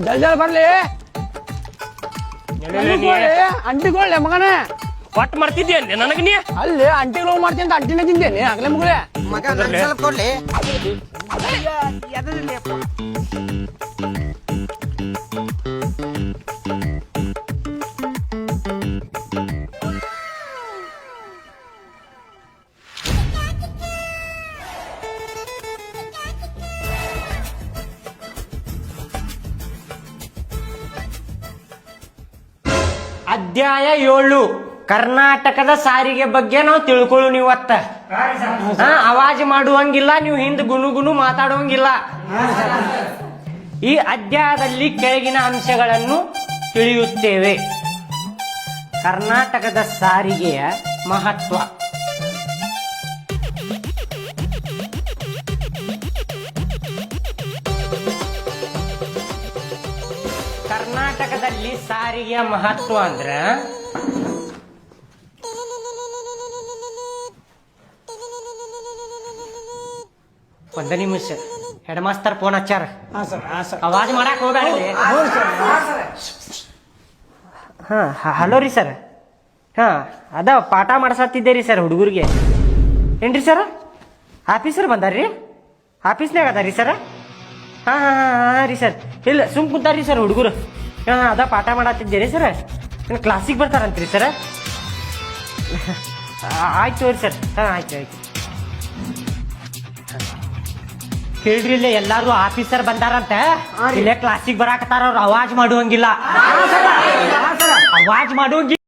ಜಲ್ದಿ ಬರ್ಲಿ ಅಂಟಿಕೊಳ್ಳೆ ಮಗನೇ ಒಟ್ಟು ಮಾಡ್ತಿದ್ದೆ ನನಗ ನೀ ಅಲ್ಲಿ ಅಂಟಿಗಳು ಹೋಗಿ ಮಾಡ್ತೀನಿ ಅಂತ ಅಂಟಿನ ತಿಂದೇನೆ ಆಗ್ಲೇ ಮಗಳೇ ಮಗ ನನ್ ಸ್ವಲ್ಪ ಕೊಡ್ಲಿ ಅಧ್ಯಾಯ 7 ಕರ್ನಾಟಕದ ಸಾರಿಗೆ ಬಗ್ಗೆ ನಾವು ತಿಳ್ಕೊಳ್ಳು ಇವತ್ತ. ಅವಾಜ್ ಮಾಡುವಂಗಿಲ್ಲ, ನೀವು ಹಿಂದ್ ಗುನುಗುನು ಮಾತಾಡುವಂಗಿಲ್ಲ. ಈ ಅಧ್ಯಾಯದಲ್ಲಿ ಕೆಳಗಿನ ಅಂಶಗಳನ್ನು ತಿಳಿಯುತ್ತೇವೆ. ಕರ್ನಾಟಕದ ಸಾರಿಗೆಯ ಮಹತ್ವ, ಕರ್ನಾಟಕದಲ್ಲಿ ಸಾರಿಗೆಯ ಮಹತ್ವ ಅಂದ್ರ ಒಂದ ನಿಮಿಷ ಹೆಡ್ ಮಾಸ್ತರ್ ಫೋನ್ ಹಚ್ಚಾರ. ಅವಾಜ್ ಮಾಡಕ್ ಹೋಗ್ಬೇಡ್ರಿ. ಹಾ ಹಲೋ ರೀ ಸರ್. ಹಾ ಅದ ಪಾಠ ಮಾಡ್ಸತ್ತಿದ್ದೇರಿ ಸರ್ ಹುಡುಗರಿಗೆ. ಏನ್ರಿ ಸರ್ ಆಫೀಸರ್ ಬಂದಾರ್ರಿ? ಆಫೀಸ್ನಾಗ ಅದಾರಿ ಸರ್? ಹಾ ಹಾ ಹಾ ರೀ ಸರ್. ಇಲ್ಲ ಸುಮ್ ಕುಂತಾರ್ರಿ ಸರ್ ಹುಡುಗರು. ಹಾ ಅದ ಪಾಠ ಮಾಡತ್ತಿದ್ದೀರಿ ಸರ್. ಕ್ಲಾಸಿಗೆ ಬರ್ತಾರಂತ್ರಿ ಸರ್? ಆಯ್ತು ತೋರಿ ಸರ್. ಹಾ ಆಯ್ತು ಆಯ್ತು. ಕೇಳ್ರಿ, ಇಲ್ಲೇ ಎಲ್ಲಾರು ಆಫೀಸರ್ ಬಂದಾರಂತ, ಇಲ್ಲೇ ಕ್ಲಾಸಿಗೆ ಬರಾಕತ್ತಾರ. ಅವ್ರು ಅವಾಜ್ ಮಾಡುವಂಗಿಲ್ಲ, ಅವಾಜ್ ಮಾಡುವಂಗಿಲ್ಲ.